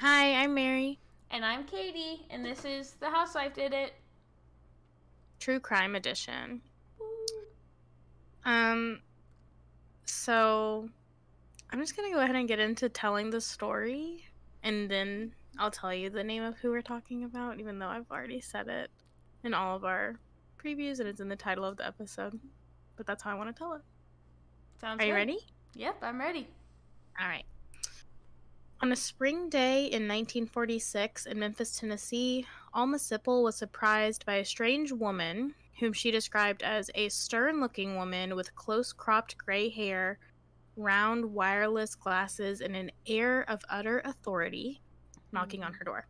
Hi, I'm Mary. And I'm Katie, and this is The Housewife Did It. True Crime Edition. Woo. Um, so I'm just gonna go ahead and get into telling the story, and then I'll tell you the name of who we're talking about, even though I've already said it in all of our previews and it's in the title of the episode. But that's how I want to tell it. Sounds Are you good. ready? Yep, I'm ready. All right. On a spring day in 1946 in Memphis, Tennessee, Alma Sipple was surprised by a strange woman whom she described as a stern-looking woman with close-cropped gray hair, round wireless glasses, and an air of utter authority, knocking on her door.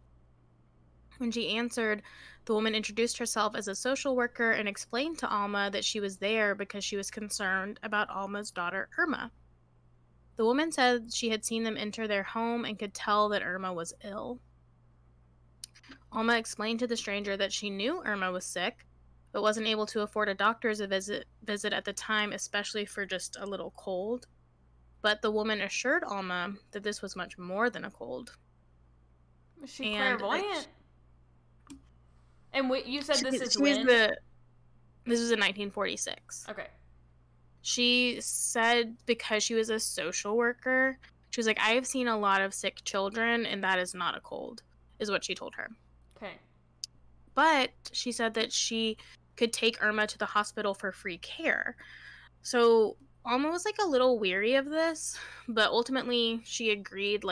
When she answered, the woman introduced herself as a social worker and explained to Alma that she was there because she was concerned about Alma's daughter, Irma. The woman said she had seen them enter their home and could tell that Irma was ill. Alma explained to the stranger that she knew Irma was sick, but wasn't able to afford a doctor's visit at the time, especially for just a little cold. But the woman assured Alma that this was much more than a cold. Was she And clairvoyant? And you said this is this was in 1946. Okay. She said because she was a social worker, she was like, I have seen a lot of sick children, and that is not a cold, is what she told her. Okay. But she said that she could take Irma to the hospital for free care. So Alma was like a little weary of this, but ultimately she agreed,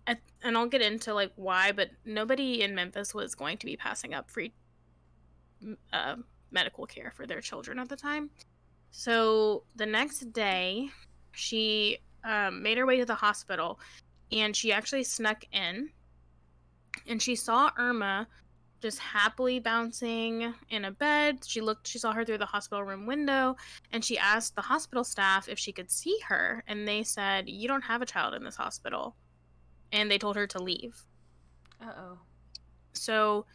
and I'll get into like why, but nobody in Memphis was going to be passing up free medical care for their children at the time. So the next day, she made her way to the hospital, and she actually snuck in, and she saw Irma just happily bouncing in a bed. She saw her through the hospital room window, and she asked the hospital staff if she could see her, and they said, "You don't have a child in this hospital," and they told her to leave. Uh-oh. So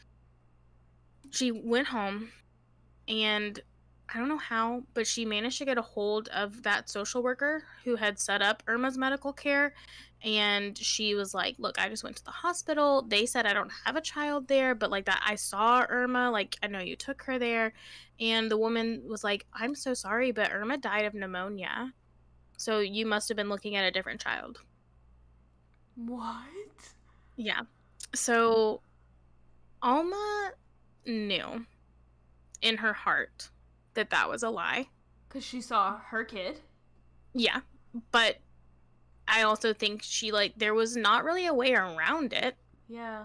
she went home, and I don't know how, but she managed to get a hold of that social worker who had set up Irma's medical care. And she was like, look, I just went to the hospital. They said I don't have a child there, but like that I saw Irma. Like, I know you took her there. And the woman was like, I'm so sorry, but Irma died of pneumonia. So you must have been looking at a different child. What? Yeah. So Alma knew in her heart that that was a lie. Because she saw her kid? Yeah. But I also think there was not really a way around it. Yeah.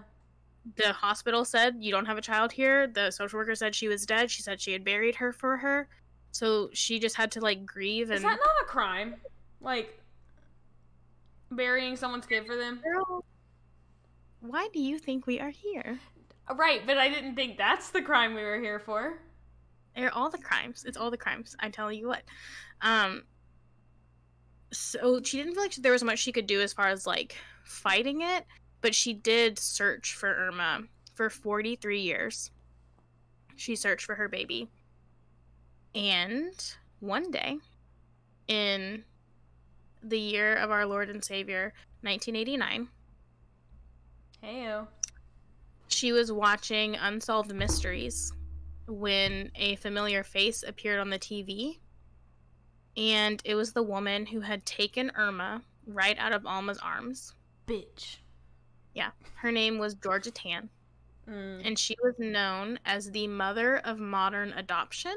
The hospital said, you don't have a child here. The social worker said she was dead. She said she had buried her for her. So she just had to, grieve. Is that not a crime? Like, burying someone's kid for them? Girl, why do you think we are here? Right, but I didn't think that's the crime we were here for. They're all the crimes. It's all the crimes. I tell you what. So she didn't feel like there was much she could do as far as, fighting it. But she did search for Irma for 43 years. She searched for her baby. And one day, in the year of our Lord and Savior, 1989, Heyo. she was watching Unsolved Mysteries when a familiar face appeared on the TV. And it was the woman who had taken Irma right out of Alma's arms. Bitch. Yeah, her name was Georgia Tann, and she was known as the mother of modern adoption,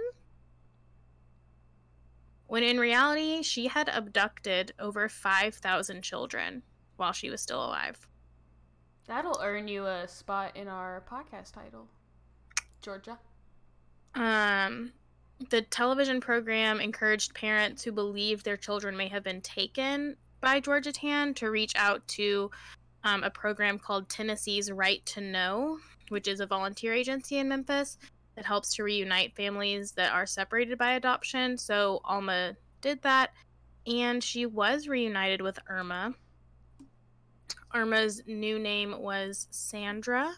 when in reality, she had abducted over 5,000 children while she was still alive. That'll earn you a spot in our podcast title. Georgia. The television program encouraged parents who believed their children may have been taken by Georgia Tann to reach out to a program called Tennessee's Right to Know, which is a volunteer agency in Memphis that helps to reunite families that are separated by adoption. So Alma did that, and she was reunited with Irma. Irma's new name was Sandra,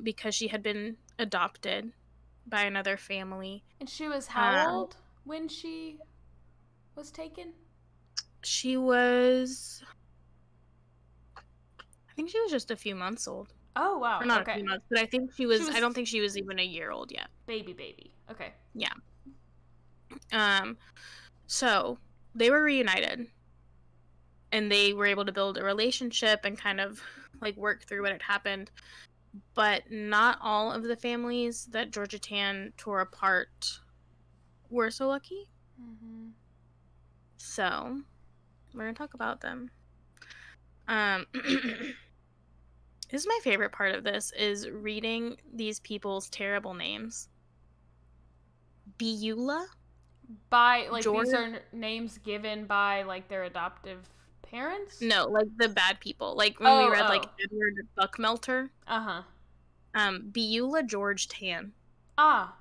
because she had been adopted by another family. And she was how old when she was taken? She was think she was just a few months old. Oh, wow. Or not a Okay. few months, but I think I don't think she was even a year old yet. Baby. Okay. Yeah. So they were reunited. And they were able to build a relationship and kind of, like, work through what had happened. But not all of the families that Georgia Tann tore apart were so lucky. Mm-hmm. So, we're going to talk about them. This is my favorite part of this, is reading these people's terrible names. Beulah? By, like, these are names given by, like, their adoptive parents? No, like, the bad people. Like, when we read, like, Edward Buckmelter. Uh-huh. Beulah George Tann. Ah.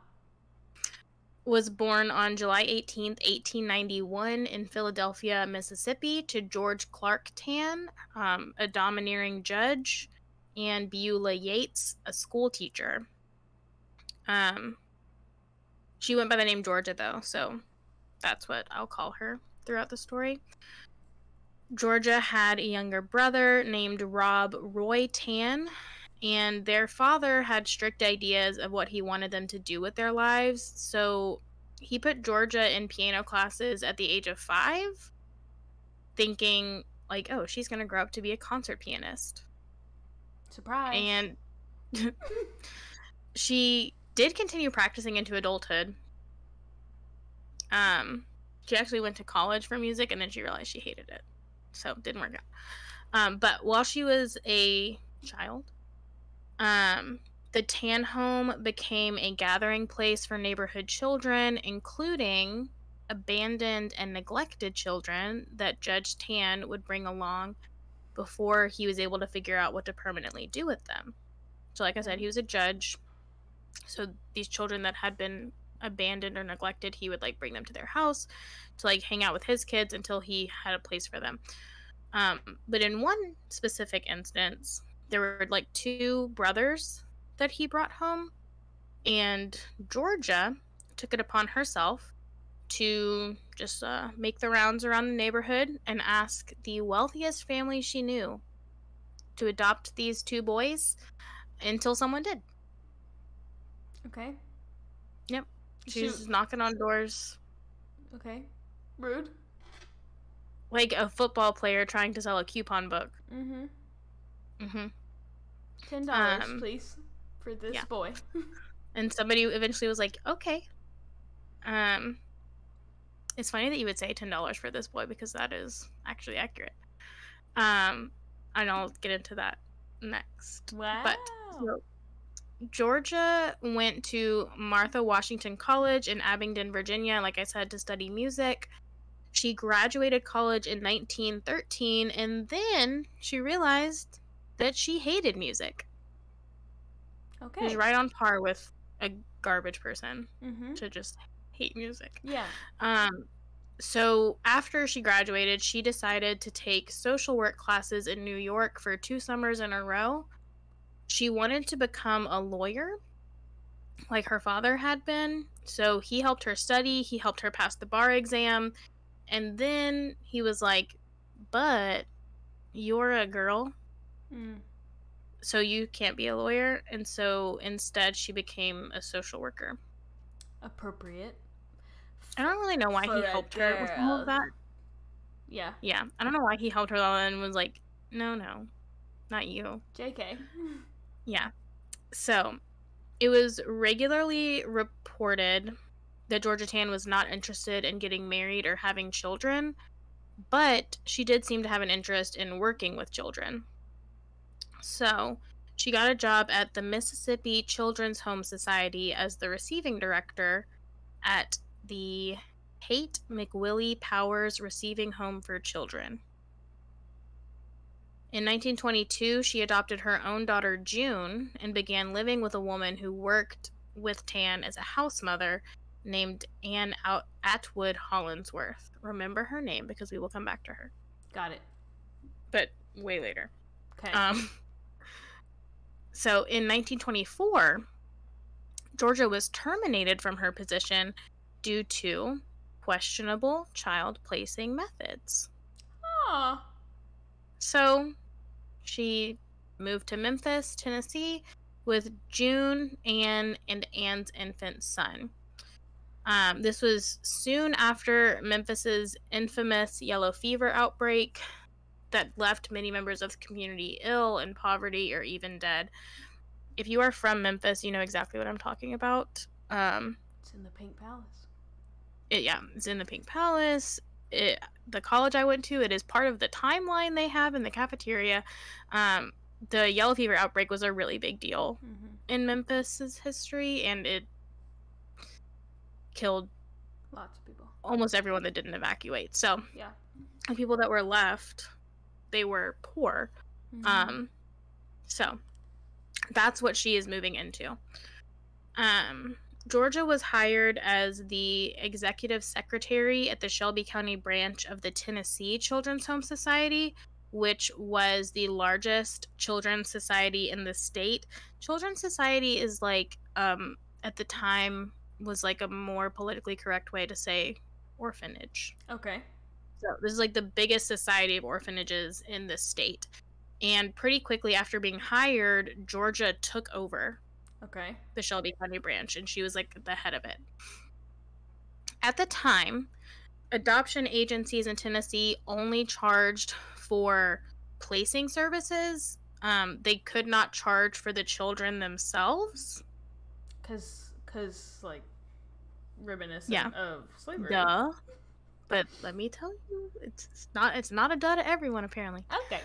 Was born on July 18th, 1891 in Philadelphia, Mississippi, to George Clark Tann, a domineering judge, and Beulah Yates, a school teacher. She went by the name Georgia, though, so that's what I'll call her throughout the story. Georgia had a younger brother named Rob Roy Tann, and their father had strict ideas of what he wanted them to do with their lives, so he put Georgia in piano classes at the age of 5, thinking, like, oh, she's going to grow up to be a concert pianist. Surprise. And she did continue practicing into adulthood. She actually went to college for music, and then she realized she hated it, so it didn't work out. But while she was a child, the Tann home became a gathering place for neighborhood children, including abandoned and neglected children that Judge Tann would bring along before he was able to figure out what to permanently do with them. So, like I said, he was a judge. So these children that had been abandoned or neglected, he would, like, bring them to their house to, like, hang out with his kids until he had a place for them. But in one specific instance, there were, like, 2 brothers that he brought home, and Georgia took it upon herself to just make the rounds around the neighborhood and ask the wealthiest family she knew to adopt these 2 boys until someone did. Okay. Yep. She's knocking on doors. Okay. Rude. Like a football player trying to sell a coupon book. Mm-hmm. Mm-hmm. $10, please, for this boy. And somebody eventually was like, okay. It's funny that you would say $10 for this boy, because that is actually accurate. And I'll get into that next. Wow. But so, Georgia went to Martha Washington College in Abingdon, Virginia, like I said, to study music. She graduated college in 1913, and then she realized that she hated music. Okay. She was right on par with a garbage person Mm-hmm. to just hate music. Yeah. So after she graduated, she decided to take social work classes in New York for 2 summers in a row. She wanted to become a lawyer, like her father had been. So he helped her study. He helped her pass the bar exam. And then he was like, but you're a girl, so you can't be a lawyer. And so instead she became a social worker. Appropriate. I don't really know why he helped her with all of that. Yeah. Yeah. I don't know why he helped her and was like, no, not you. JK. Yeah. So it was regularly reported that Georgia Tann was not interested in getting married or having children, but she did seem to have an interest in working with children. So she got a job at the Mississippi Children's Home Society as the receiving director at the Haight McWillie Powers Receiving Home for Children. In 1922, she adopted her own daughter, June, and began living with a woman who worked with Tann as a house mother named Anne Atwood Hollingsworth. Remember her name, because we will come back to her. Got it. But way later. Okay. So in 1924, Georgia was terminated from her position due to questionable child placing methods. Aw. So she moved to Memphis, Tennessee, with June, Anne, and Anne's infant son. This was soon after Memphis's infamous yellow fever outbreak that left many members of the community ill, in poverty, or even dead. If you are from Memphis, you know exactly what I'm talking about. It's in the Pink Palace. It's in the Pink Palace. The college I went to, it is part of the timeline they have in the cafeteria. The yellow fever outbreak was a really big deal in Memphis's history, and it killed lots of people, almost everyone that didn't evacuate. So yeah, the people that were left, they were poor. So that's what she is moving into. Georgia was hired as the executive secretary at the Shelby County branch of the Tennessee Children's Home Society, which was the largest children's society in the state. Children's Society is like, at the time, was like a more politically correct way to say orphanage. Okay. So this is like the biggest society of orphanages in the state. And pretty quickly after being hired, Georgia took over the Shelby County branch, and she was like the head of it. At the time, adoption agencies in Tennessee only charged for placing services. They could not charge for the children themselves. Cause like reminiscent of slavery. Duh. But let me tell you, it's not a duh to everyone, apparently. Okay.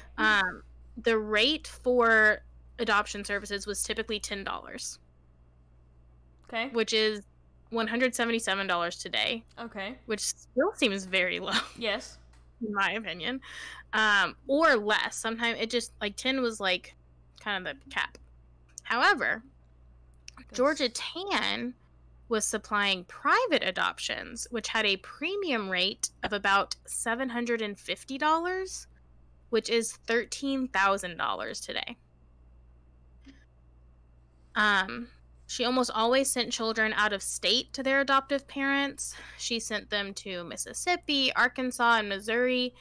The rate for adoption services was typically $10. Okay. Which is $177 today. Okay. Which still seems very low. Yes. In my opinion. Or less. Sometimes it just, like, 10 was, like, kind of the cap. However, Georgia Tann was supplying private adoptions, which had a premium rate of about $750, which is $13,000 today. She almost always sent children out of state to their adoptive parents. She sent them to Mississippi, Arkansas, and Missouri.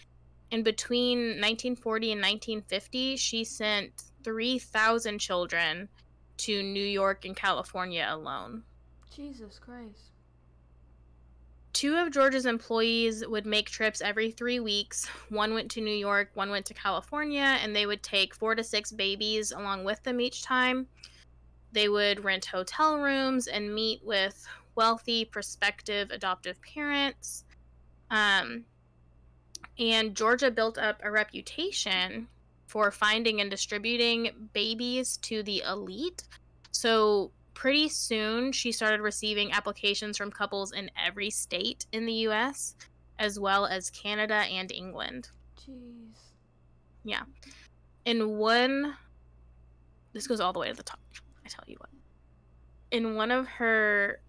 And between 1940 and 1950, she sent 3,000 children to New York and California alone. Jesus Christ. 2 of Georgia's employees would make trips every 3 weeks. One went to New York, one went to California, and they would take 4 to 6 babies along with them each time. They would rent hotel rooms and meet with wealthy, prospective adoptive parents. And Georgia built up a reputation for finding and distributing babies to the elite. So pretty soon, she started receiving applications from couples in every state in the U.S., as well as Canada and England. Jeez. Yeah. This goes all the way to the top, I tell you what. In one of her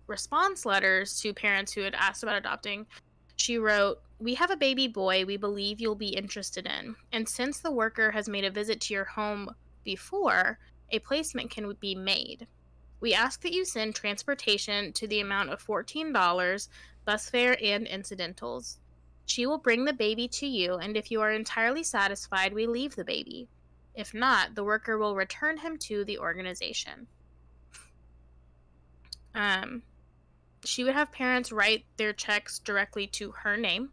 response letters to parents who had asked about adopting, she wrote, "We have a baby boy we believe you'll be interested in, and since the worker has made a visit to your home before, a placement can be made. We ask that you send transportation to the amount of $14, bus fare, and incidentals. She will bring the baby to you, and if you are entirely satisfied, we leave the baby. If not, the worker will return him to the organization." She would have parents write their checks directly to her name.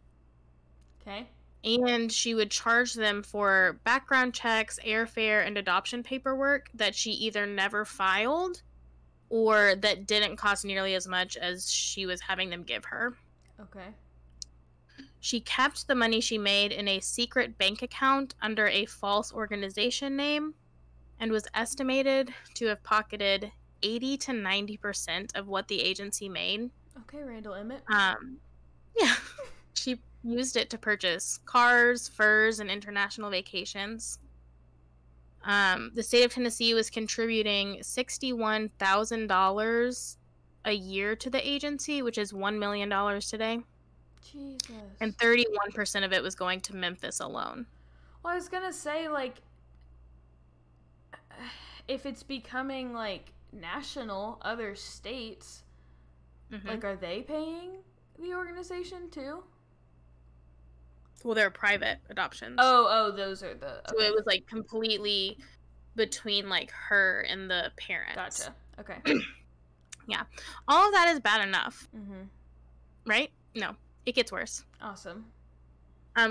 Okay. And she would charge them for background checks, airfare, and adoption paperwork that she either never filed or that didn't cost nearly as much as she was having them give her. Okay. She kept the money she made in a secret bank account under a false organization name and was estimated to have pocketed 80 to 90% of what the agency made. Okay, Randall Emmett. Yeah. She used it to purchase cars, furs, and international vacations. The state of Tennessee was contributing $61,000 a year to the agency, which is $1 million today. Jesus. And 31% of it was going to Memphis alone. Well, I was gonna say, like, if it's becoming, like, national, other states, like, are they paying the organization too? Well, they're private adoptions. Oh, those are the... Okay. So it was, like, completely between, like, her and the parents. Gotcha. Okay. Yeah. All of that is bad enough. Mm-hmm. Right? No. It gets worse. Awesome.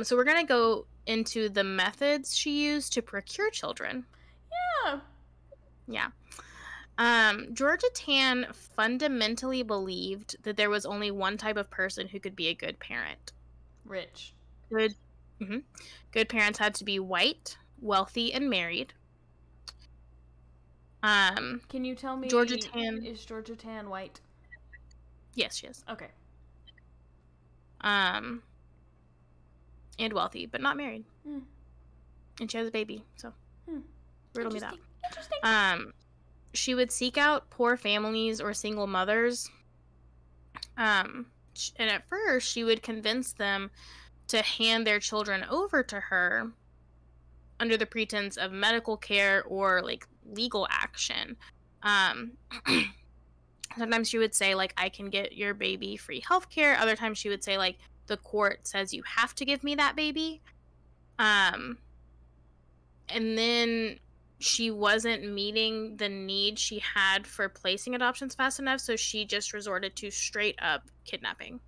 So we're going to go into the methods she used to procure children. Yeah. Georgia Tann fundamentally believed that there was only one type of person who could be a good parent. Rich. Good parents had to be white, wealthy, and married. Can you tell me, Georgia Tann... is Georgia Tann white? Yes, she is. Okay. And wealthy, but not married. Mm. And she has a baby, so riddle me that. Interesting. She would seek out poor families or single mothers. And at first, she would convince them to hand their children over to her under the pretense of medical care or, like, legal action. Sometimes she would say, like, I can get your baby free health care. Other times she would say, like, the court says you have to give me that baby. And then she wasn't meeting the need she had for placing adoptions fast enough, so she just resorted to straight up kidnapping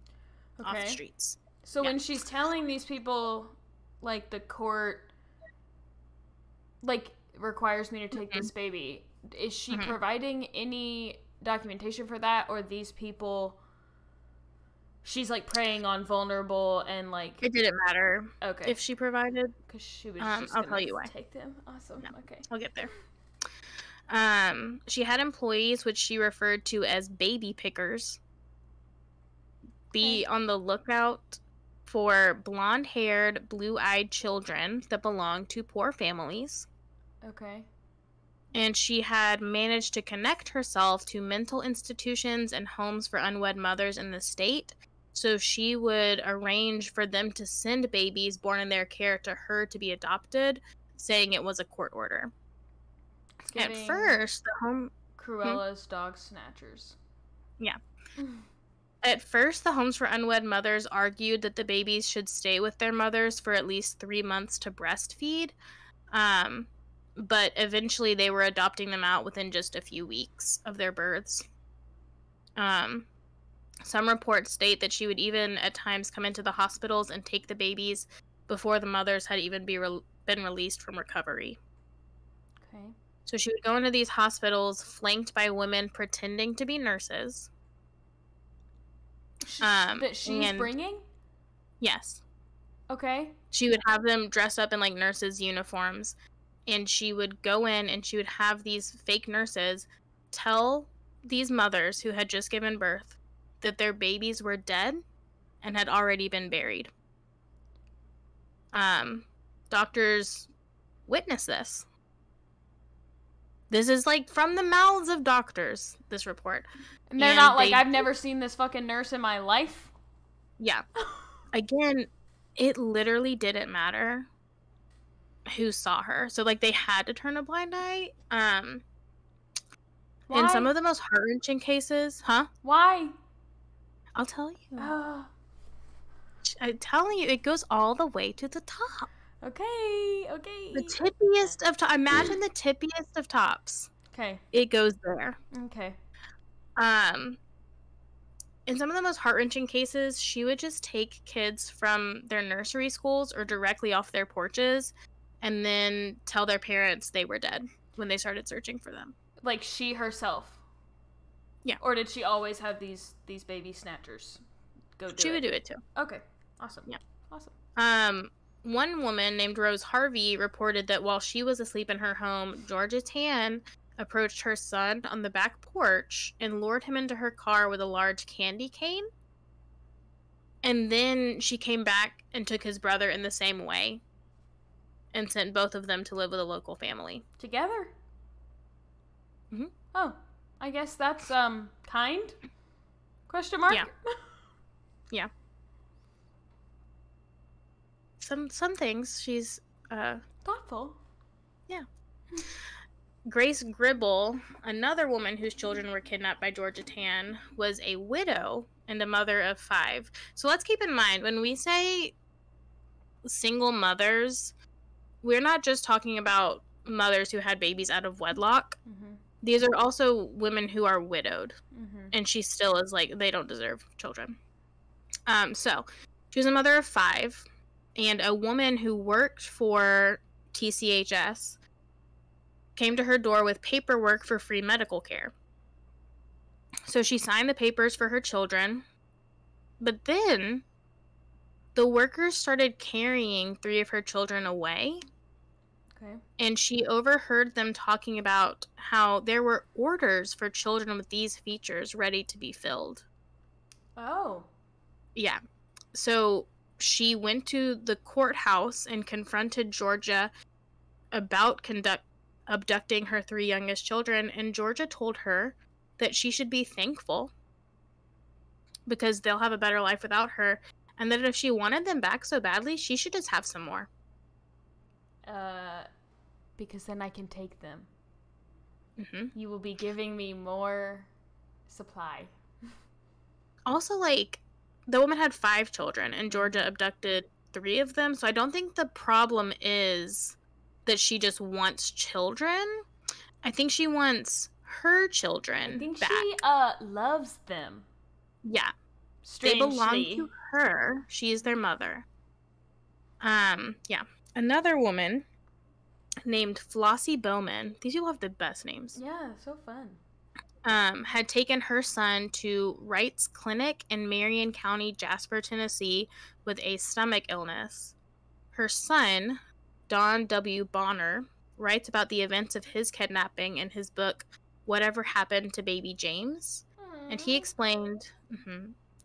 off the streets. So when she's telling these people, like, the court, like, requires me to take this baby, is she providing any documentation for that, or these people, she's, like, preying on vulnerable and, like... It didn't matter if she provided. Because she was just I'll tell you why. Take them. Awesome. Yeah. Okay. I'll get there. She had employees, which she referred to as baby pickers. Be on the lookout for blonde-haired, blue-eyed children that belonged to poor families. Okay. And she had managed to connect herself to mental institutions and homes for unwed mothers in the state. So she would arrange for them to send babies born in their care to her to be adopted, saying it was a court order. At first, the home... Cruella's dog snatchers. Yeah. At first, the homes for unwed mothers argued that the babies should stay with their mothers for at least 3 months to breastfeed. But eventually they were adopting them out within just a few weeks of their births. Some reports state that she would even at times come into the hospitals and take the babies before the mothers had even been released from recovery. Okay. So she would go into these hospitals flanked by women pretending to be nurses. That she's bringing? Yes. Okay. She would have them dress up in, like, nurses' uniforms, and she would go in and she would have these fake nurses tell these mothers who had just given birth that their babies were dead and had already been buried. Doctors witnessed this. This is, like, from the mouths of doctors, this report. And they're not like, I've never seen this fucking nurse in my life? Yeah. Again, it literally didn't matter who saw her. So, like, they had to turn a blind eye. Why? In some of the most heart-wrenching cases... Huh? Why? I'll tell you. I'm telling you, it goes all the way to the top. Okay. The tippiest of tops. Imagine the tippiest of tops. Okay. It goes there. Okay. In some of the most heart-wrenching cases, she would just take kids from their nursery schools or directly off their porches and then tell their parents they were dead when they started searching for them. Like, she herself? Yeah. Or did she always have these baby snatchers go do it? She would do it, too. Okay. Awesome. Yeah. Awesome. One woman named Rose Harvey reported that while she was asleep in her home, Georgia Tann approached her son on the back porch and lured him into her car with a large candy cane. And then she came back and took his brother in the same way and sent both of them to live with a local family. Together? Mm-hmm. Oh, I guess that's, kind? Question mark? Yeah. Yeah. Some things she's, thoughtful. Yeah. Grace Gribble, another woman whose children were kidnapped by Georgia Tann, was a widow and a mother of 5. So let's keep in mind, when we say single mothers. We're not just talking about mothers who had babies out of wedlock. Mm-hmm. These are also women who are widowed. Mm-hmm. And she still is like, they don't deserve children. So she was a mother of 5, and a woman who worked for TCHS came to her door with paperwork for free medical care. So she signed the papers for her children, but then the workers started carrying 3 of her children away. Okay. And she overheard them talking about how there were orders for children with these features ready to be filled. Oh. Yeah. So she went to the courthouse and confronted Georgia about abducting her 3 youngest children, and Georgia told her that she should be thankful because they'll have a better life without her, and that if she wanted them back so badly, she should just have some more. Because then I can take them. Mm-hmm. You will be giving me more supply. Also, like, the woman had 5 children, and Georgia abducted 3 of them, so I don't think the problem is that she just wants children. I think she wants her children I think back. she loves them. Yeah. Strangely. They belong to her. She is their mother. Yeah. Another woman named Flossie Bowman. These people have the best names. Yeah, so fun. Had taken her son to Wright's Clinic in Marion County, Jasper, Tennessee, with a stomach illness. Her son, Don W. Bonner, writes about the events of his kidnapping in his book, Whatever Happened to Baby James. And he explained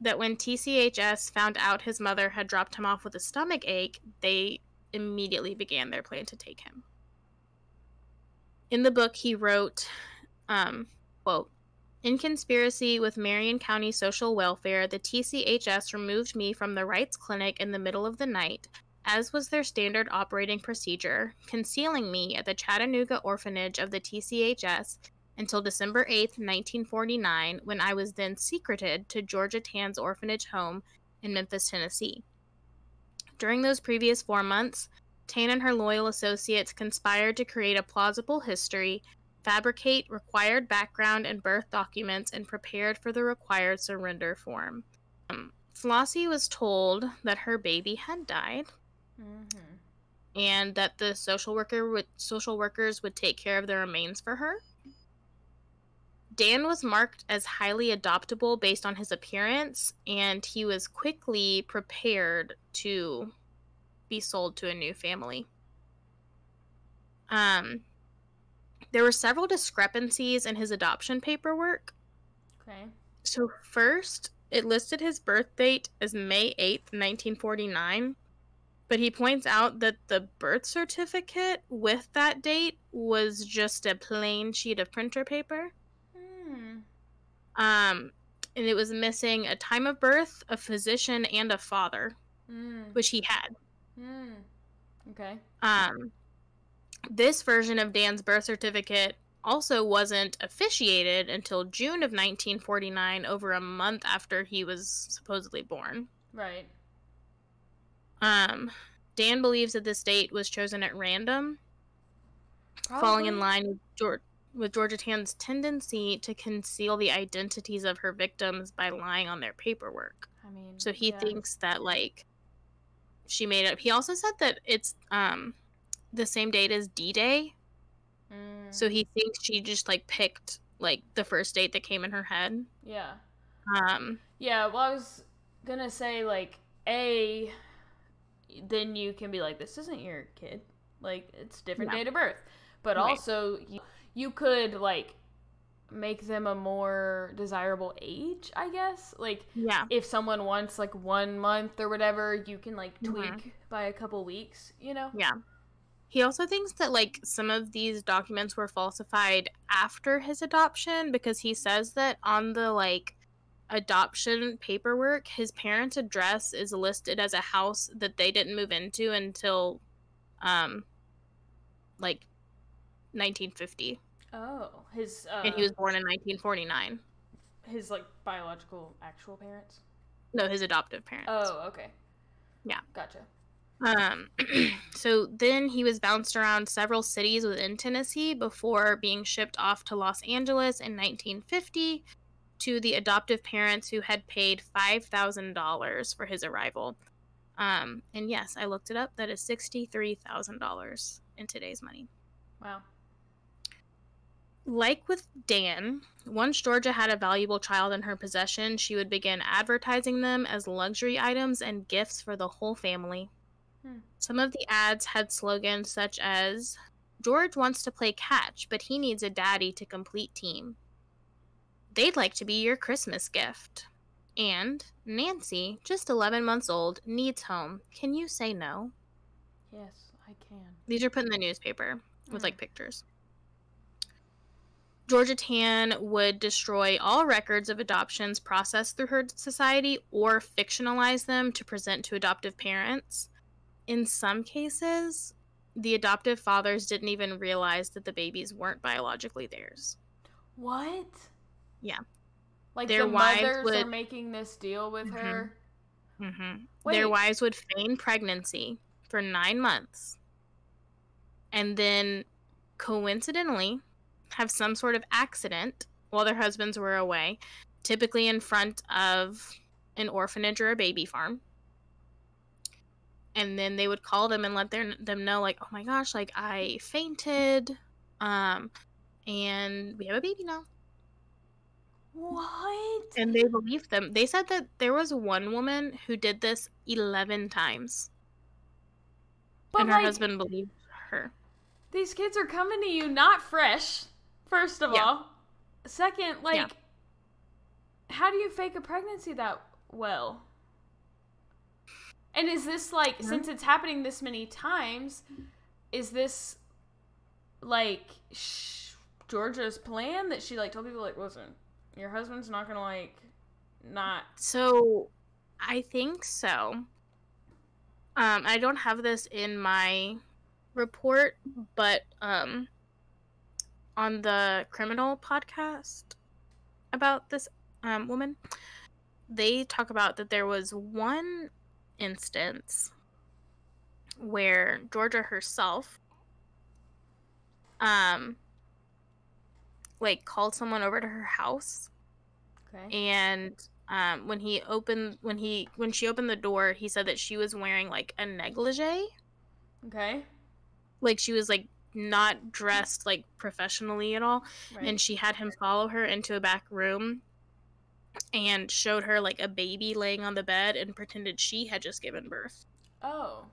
that when TCHS found out his mother had dropped him off with a stomach ache, they immediately began their plan to take him. In the book, he wrote, quote, "In conspiracy with Marion County Social Welfare, the TCHS removed me from the Wright's Clinic in the middle of the night, as was their standard operating procedure, concealing me at the Chattanooga orphanage of the TCHS until December 8th, 1949, when I was then secreted to Georgia Tann's orphanage home in Memphis, Tennessee. During those previous 4 months, Tann and her loyal associates conspired to create a plausible history, fabricate required background and birth documents, and prepared for the required surrender form. Flossie was told that her baby had died, and that the social workers would take care of the remains for her. Dan was marked as highly adoptable based on his appearance, and he was quickly prepared to be sold to a new family. There were several discrepancies in his adoption paperwork. Okay. So first, it listed his birth date as May 8th, 1949, but he points out that the birth certificate with that date was just a plain sheet of printer paper. And it was missing a time of birth, a physician, and a father, which he had. Okay. This version of Dan's birth certificate also wasn't officiated until June of 1949, over a month after he was supposedly born. Right. Dan believes that this date was chosen at random, falling in line with Georgia Tann's tendency to conceal the identities of her victims by lying on their paperwork. I mean, so he thinks that, like, she made up. He also said that it's the same date as D-Day. So he thinks she just, like, picked, like, the first date that came in her head. Yeah. Yeah, well, I was gonna say, like, then you can be like, this isn't your kid. Like, it's different date of birth. But also, you could, like, make them a more desirable age, I guess. Like, if someone wants, like, 1 month or whatever, you can, like, tweak by a couple weeks, you know? Yeah. He also thinks that, like, some of these documents were falsified after his adoption, because he says that on the, like, adoption paperwork, his parents' address is listed as a house that they didn't move into until, like, 1950. Oh, his and he was born in 1949. His, like, biological actual parents? No, his adoptive parents. Oh, okay. Yeah. Gotcha. Um, so then he was bounced around several cities within Tennessee before being shipped off to Los Angeles in 1950 to the adoptive parents who had paid $5,000 for his arrival. And yes, I looked it up. That is $63,000 in today's money. Wow. Like with Dan, once Georgia had a valuable child in her possession, she would begin advertising them as luxury items and gifts for the whole family. Some of the ads had slogans such as, "George wants to play catch, but he needs a daddy to complete team. They'd like to be your Christmas gift." And, "Nancy, just 11 months old, needs home. Can you say no?" Yes, I can. These are put in the newspaper with, like, pictures. Georgia Tann would destroy all records of adoptions processed through her society or fictionalize them to present to adoptive parents. In some cases, the adoptive fathers didn't even realize that the babies weren't biologically theirs. What? Yeah. Like their the wives mothers would... are making this deal with her? Their wives would feign pregnancy for 9 months and then coincidentally have some sort of accident while their husbands were away, typically in front of an orphanage or a baby farm. And then they would call them and let them know, like, "Oh my gosh, like, I fainted, and we have a baby now." What? And they believed them. They said that there was one woman who did this 11 times. But and her husband believed her. These kids are coming to you not fresh, first of all. Second, how do you fake a pregnancy that well? And is this, like, since it's happening this many times, is this, like, Georgia's plan that she, like, told people, like, "Listen, your husband's not gonna, like, not..." So, I think so. I don't have this in my report, but, on the criminal podcast about this, woman, they talk about that there was one instance where Georgia herself called someone over to her house. Okay. And when she opened the door, he said that she was wearing, like, a negligee. Okay. Like, she was, like, not dressed, like, professionally at all. Right. And she had him follow her into a back room and showed her, like, a baby laying on the bed and pretended she had just given birth. Oh.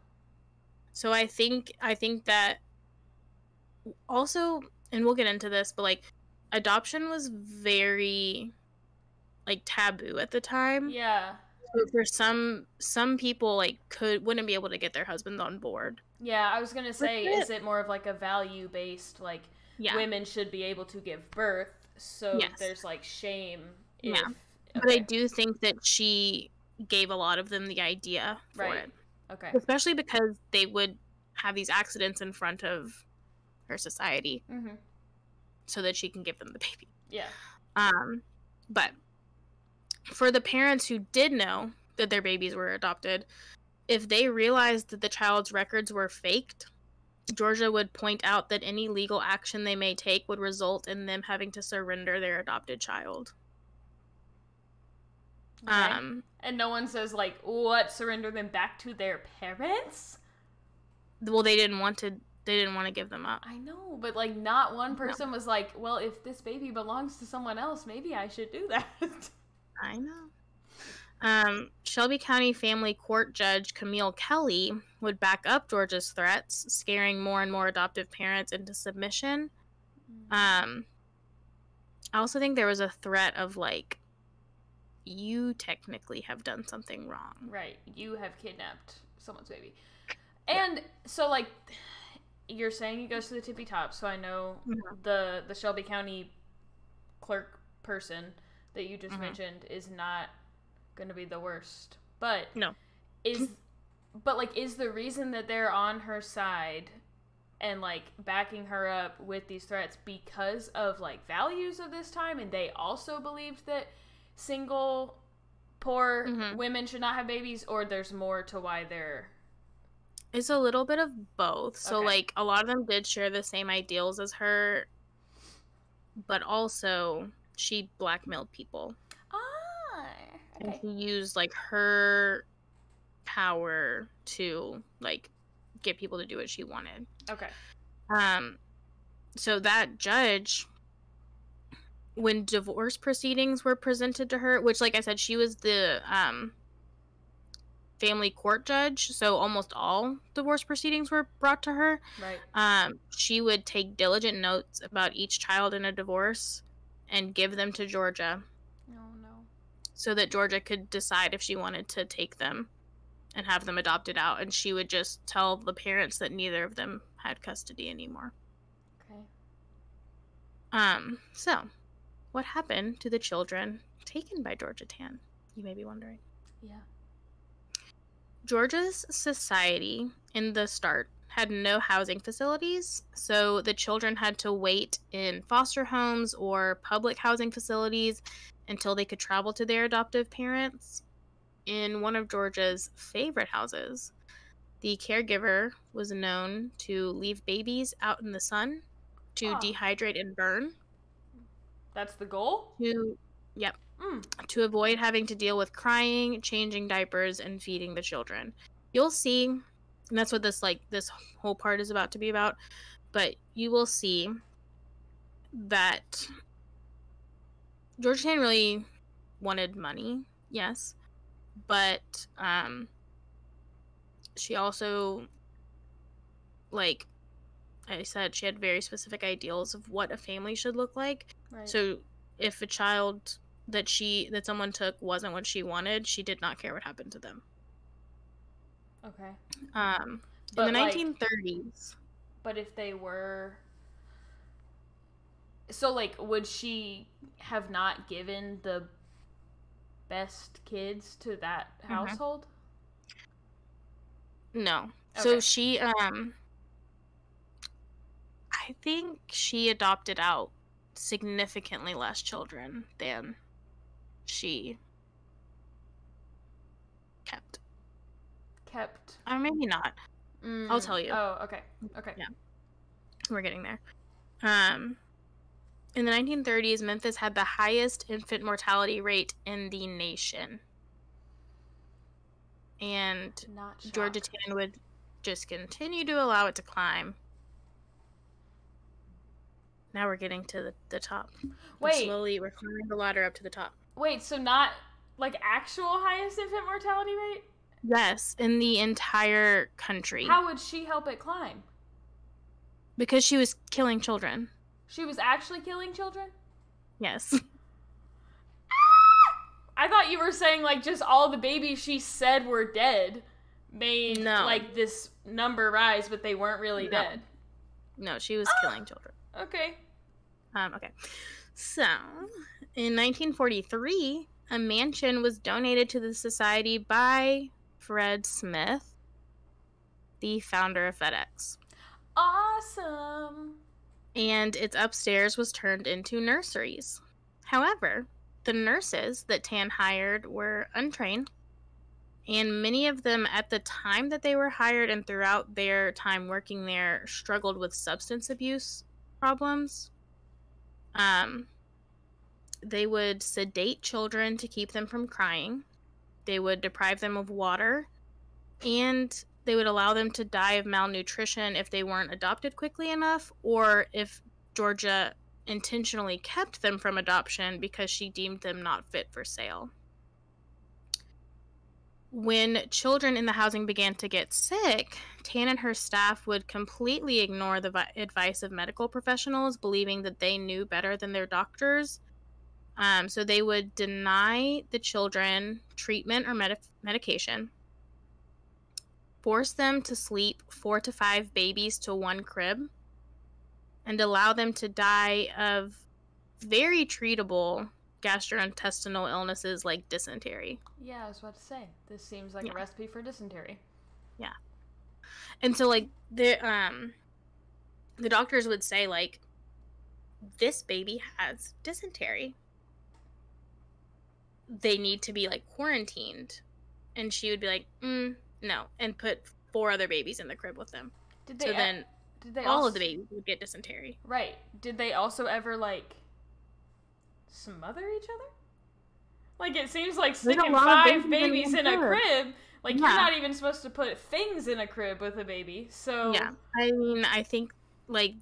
So I think that also, and we'll get into this, but, like, adoption was very, like, taboo at the time. Yeah. So for some people, like, wouldn't be able to get their husbands on board. Yeah, I was gonna say, is it more of, like, a value-based, like, women should be able to give birth, so there's, like, shame if... Yeah. But I do think that she gave a lot of them the idea for it. Okay. Especially because they would have these accidents in front of her society. Mm-hmm. So that she can give them the baby. Yeah. But for the parents who did know that their babies were adopted, if they realized that the child's records were faked, Georgia would point out that any legal action they may take would result in them having to surrender their adopted child. Okay. And no one says, like, what, surrender them back to their parents? Well, they didn't want to give them up. I know, but, like, not one person was like, well, if this baby belongs to someone else, maybe I should do that. I know. Shelby County Family Court Judge Camille Kelly would back up Georgia's threats, scaring more and more adoptive parents into submission. I also think there was a threat of, like, you technically have done something wrong. Right. You have kidnapped someone's baby. And so, like, you're saying he goes to the tippy top, so I know the Shelby County clerk person that you just mentioned is not going to be the worst. But no. is the reason that they're on her side and, like, backing her up with these threats because of, like, values of this time, and they also believed that single, poor women should not have babies, or there's more to why they're... It's a little bit of both. So, Okay. like, a lot of them did share the same ideals as her, but also she blackmailed people. Ah, And okay. she used, like, her power to, like, get people to do what she wanted. Okay. So that judge, when divorce proceedings were presented to her, which, like I said, she was the family court judge, so almost all divorce proceedings were brought to her. Right. She would take diligent notes about each child in a divorce and give them to Georgia. Oh, no. So that Georgia could decide if she wanted to take them and have them adopted out, and she would just tell the parents that neither of them had custody anymore. Okay. So what happened to the children taken by Georgia Tann? You may be wondering. Yeah. Georgia's society in the start had no housing facilities, so the children had to wait in foster homes or public housing facilities until they could travel to their adoptive parents. In one of Georgia's favorite houses, the caregiver was known to leave babies out in the sun to Oh, dehydrate and burn. that's the goal? Yep. Mm. To avoid having to deal with crying, changing diapers, and feeding the children. You'll see, and that's what this whole part is about to be about, but you will see that Georgia Tann really wanted money, yes, but she also, like I said, she had very specific ideals of what a family should look like. Right. So if a child that someone took wasn't what she wanted, she did not care what happened to them. Okay. In the 1930s. But if they were... So, like, would she have not given the best kids to that household? No. Okay. So she, I think she adopted out significantly less children than she kept. Or maybe not. I'll tell you. Oh, okay. Okay. Yeah. We're getting there. In the 1930s, Memphis had the highest infant mortality rate in the nation. And Georgia Tann would just continue to allow it to climb. Now we're getting to the top. Wait. We're climbing the ladder up to the top. Wait, so not, like, actual highest infant mortality rate? Yes, in the entire country. How would she help it climb? Because she was killing children. She was actually killing children? Yes. I thought you were saying, like, just all the babies she said were dead made, like, this number rise, but they weren't really dead. No, she was killing children. Okay. Okay. So, in 1943, a mansion was donated to the society by Fred Smith, the founder of FedEx. Awesome. And its upstairs was turned into nurseries. However, the nurses that Tann hired were untrained, and many of them at the time that they were hired and throughout their time working there struggled with substance abuse problems. They would sedate children to keep them from crying. They would deprive them of water, and they would allow them to die of malnutrition if they weren't adopted quickly enough, or if Georgia intentionally kept them from adoption because she deemed them not fit for sale. When children in the housing began to get sick, Tann and her staff would completely ignore the advice of medical professionals, believing that they knew better than their doctors. So they would deny the children treatment or medication, force them to sleep 4 to 5 babies to one crib, and allow them to die of very treatable gastrointestinal illnesses like dysentery. Yeah, I was about to say, this seems like a recipe for dysentery. Yeah. And so, like, the doctors would say, like, this baby has dysentery. They need to be, like, quarantined. And she would be like, no, and put 4 other babies in the crib with them. Did they? So then Did they all of the babies would get dysentery. Right. Did they also ever, like, smother each other? Like, it seems like sticking 5 babies in a crib. Like, you're not even supposed to put things in a crib with a baby. So yeah, I mean, I think like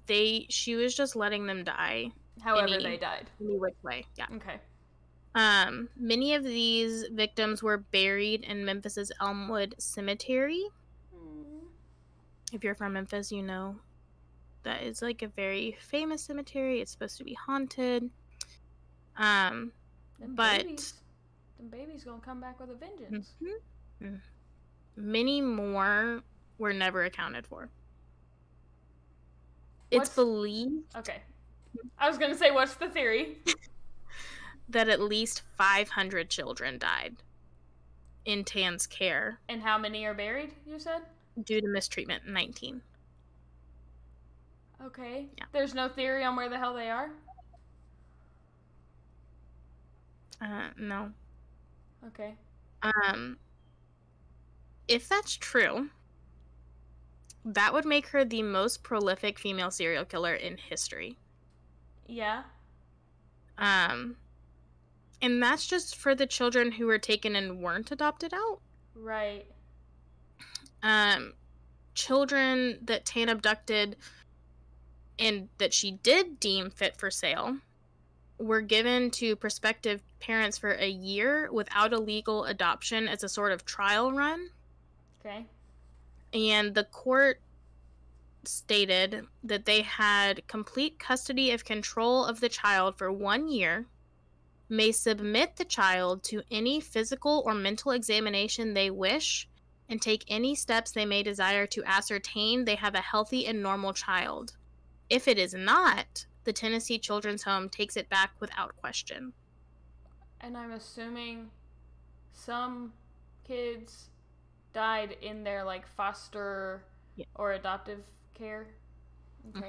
she was just letting them die. However they died. Any which way. Yeah. Okay. Many of these victims were buried in Memphis's Elmwood Cemetery. If you're from Memphis, you know that is like a very famous cemetery. It's supposed to be haunted. Them babies gonna come back with a vengeance. Mm-hmm. Many more were never accounted for. It's believed. Okay. I was gonna say, what's the theory? That at least 500 children died in Tann's care. And how many are buried, you said? Due to mistreatment, 19. Okay. Yeah. There's no theory on where the hell they are? No. Okay. If that's true, that would make her the most prolific female serial killer in history. Yeah. And that's just for the children who were taken and weren't adopted out. Right. Children that Tann abducted and that she did deem fit for sale were given to prospective parents for a year without a legal adoption as a sort of trial run. Okay. And the court stated that they had complete custody of control of the child for 1 year, may submit the child to any physical or mental examination they wish, and take any steps they may desire to ascertain they have a healthy and normal child. If it is not, the Tennessee Children's Home takes it back without question. And I'm assuming some kids died in their, like, foster or adoptive care? Okay.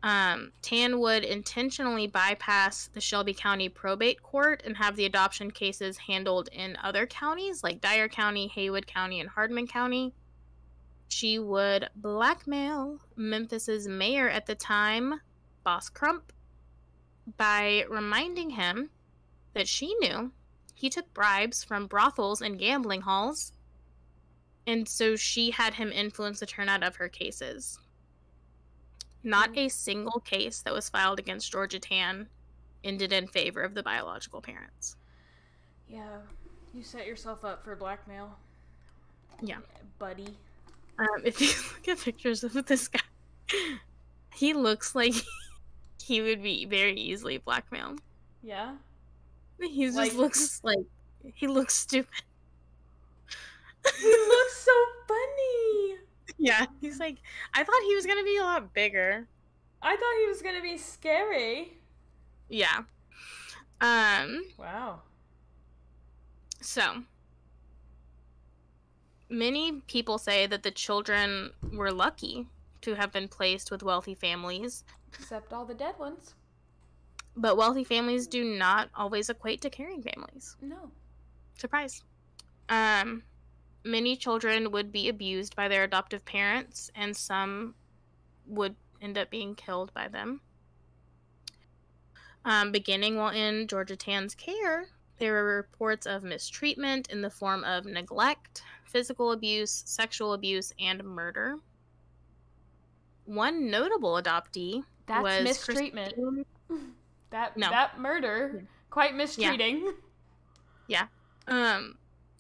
Mm-hmm. Tann would intentionally bypass the Shelby County probate court and have the adoption cases handled in other counties like Dyer County, Haywood County, and Hardman County. She would blackmail Memphis's mayor at the time, Boss Crump, by reminding him that she knew he took bribes from brothels and gambling halls, and so she had him influence the turnout of her cases. Not a single case that was filed against Georgia Tann ended in favor of the biological parents. Yeah, you set yourself up for blackmail. Yeah. Buddy. If you look at pictures of this guy, he looks like he would be very easily blackmailed. Yeah? He just looks like... He looks stupid. He looks so funny! Yeah, he's like... I thought he was gonna be a lot bigger. I thought he was gonna be scary. Yeah. Wow. So... Many people say that the children were lucky to have been placed with wealthy families. Except all the dead ones. But wealthy families do not always equate to caring families. No. Surprise. Many children would be abused by their adoptive parents, and some would end up being killed by them. Beginning while in Georgia Tann's care, there were reports of mistreatment in the form of neglect, physical abuse, sexual abuse, and murder. One notable adoptee was mistreatment. That murder, quite mistreating. Yeah.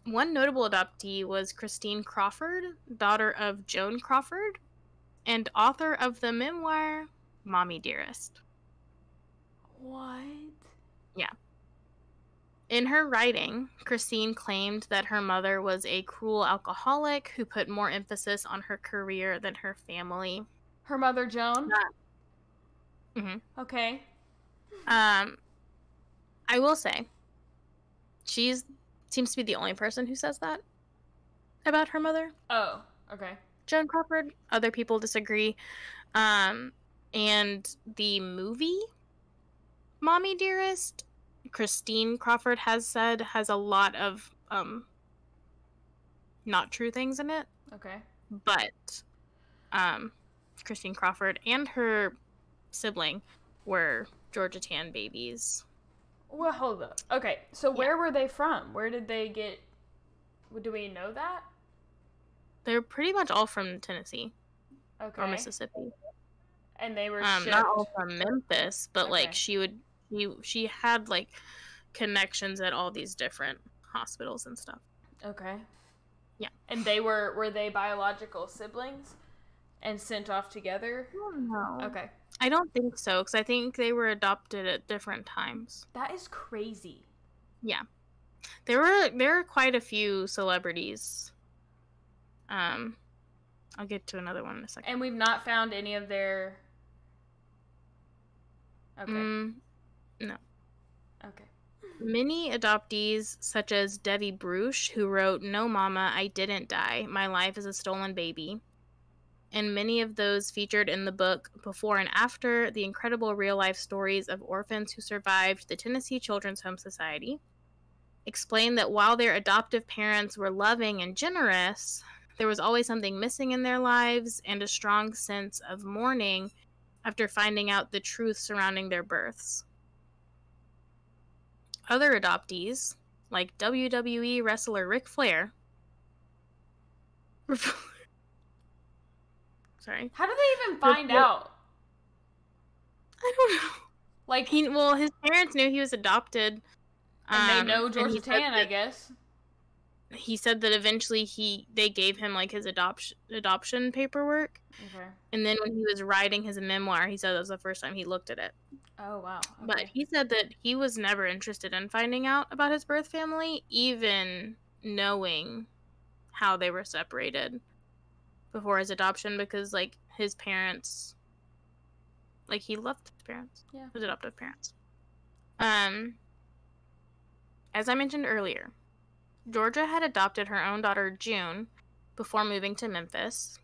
One notable adoptee was Christine Crawford, daughter of Joan Crawford, and author of the memoir Mommy Dearest. What? Yeah. In her writing, Christine claimed that her mother was a cruel alcoholic who put more emphasis on her career than her family. Her mother, Joan? Mm-hmm. Okay. I will say, seems to be the only person who says that about her mother. Oh, okay. Joan Crawford. Other people disagree. And the movie Mommy Dearest, Christine Crawford has said, has a lot of not true things in it. Okay. But Christine Crawford and her sibling were Georgia Tann babies. Well, hold up. Okay, so where were they from? Where did they get... Do we know that? They're pretty much all from Tennessee. Okay. Or Mississippi. And they were shipped... Not all from Memphis, but, like, she had, like, connections at all these different hospitals and stuff. Okay. Yeah. And were they biological siblings and sent off together? I don't know. Okay. I don't think so, because I think they were adopted at different times. That is crazy. Yeah. There were quite a few celebrities. I'll get to another one in a second. And we've not found any of their... Okay. No. Okay. Many adoptees, such as Debbie Bruce, who wrote, "No, Mama, I didn't die. My life is a stolen baby," and many of those featured in the book Before and After, the incredible real-life stories of orphans who survived the Tennessee Children's Home Society, explain that while their adoptive parents were loving and generous, there was always something missing in their lives and a strong sense of mourning after finding out the truth surrounding their births. Other adoptees, like WWE wrestler Ric Flair, sorry. How did they even find out? I don't know. Like, his parents knew he was adopted. And they know Georgia Tann, I guess. He said that eventually they gave him, like, his adoption paperwork. Okay. And then when he was writing his memoir, he said that was the first time he looked at it. Oh, wow. Okay. But he said that he was never interested in finding out about his birth family, even knowing how they were separated before his adoption, because, like, his parents, like, he loved his parents. Yeah. His adoptive parents. As I mentioned earlier, Georgia had adopted her own daughter, June, before moving to Memphis.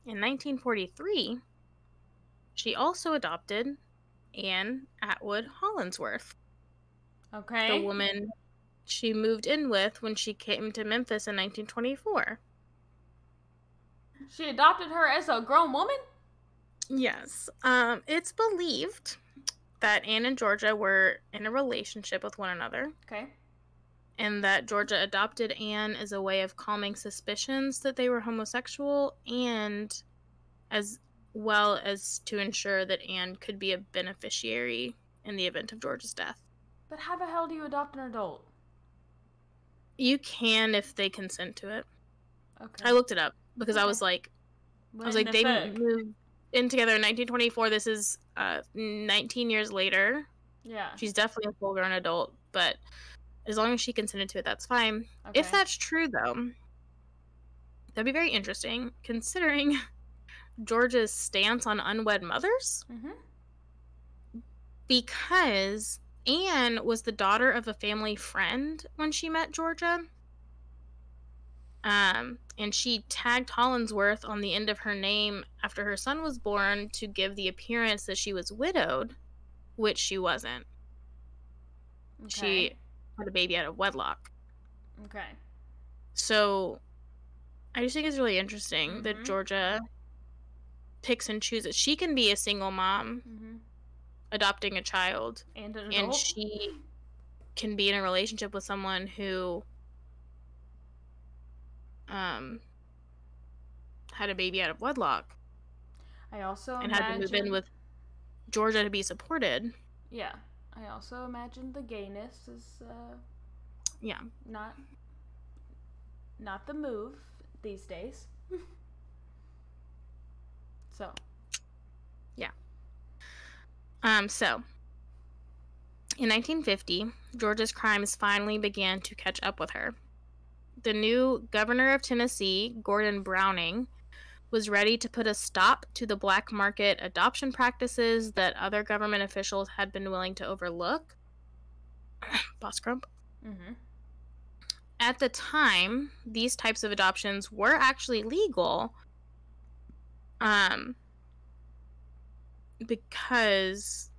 In 1943, she also adopted Anne Atwood Hollingsworth. Okay. The woman she moved in with when she came to Memphis in 1924. She adopted her as a grown woman? Yes. It's believed that Anne and Georgia were in a relationship with one another. Okay. And that Georgia adopted Anne as a way of calming suspicions that they were homosexual, and as well as to ensure that Anne could be a beneficiary in the event of Georgia's death. But how the hell do you adopt an adult? You can if they consent to it. Okay. I looked it up because I was like, they moved in together in 1924. This is 19 years later. Yeah. She's definitely a full-grown adult, but as long as she consented to it, that's fine. Okay. If that's true, though, that'd be very interesting, considering Georgia's stance on unwed mothers. Mm-hmm. Because Anne was the daughter of a family friend when she met Georgia. And she tagged Hollingsworth on the end of her name after her son was born to give the appearance that she was widowed, which she wasn't. Okay. She had a baby out of wedlock. Okay. So I just think it's really interesting that Georgia picks and chooses. She can be a single mom adopting a child, and an adult. And she can be in a relationship with someone who had a baby out of wedlock. I also had to move in with Georgia to be supported. Yeah. I also imagine the gayness is not the move these days. So. Yeah. So in 1950, Georgia's crimes finally began to catch up with her. The new governor of Tennessee, Gordon Browning, was ready to put a stop to the black market adoption practices that other government officials had been willing to overlook. Boss Grump. Mm-hmm. At the time, these types of adoptions were actually legal, because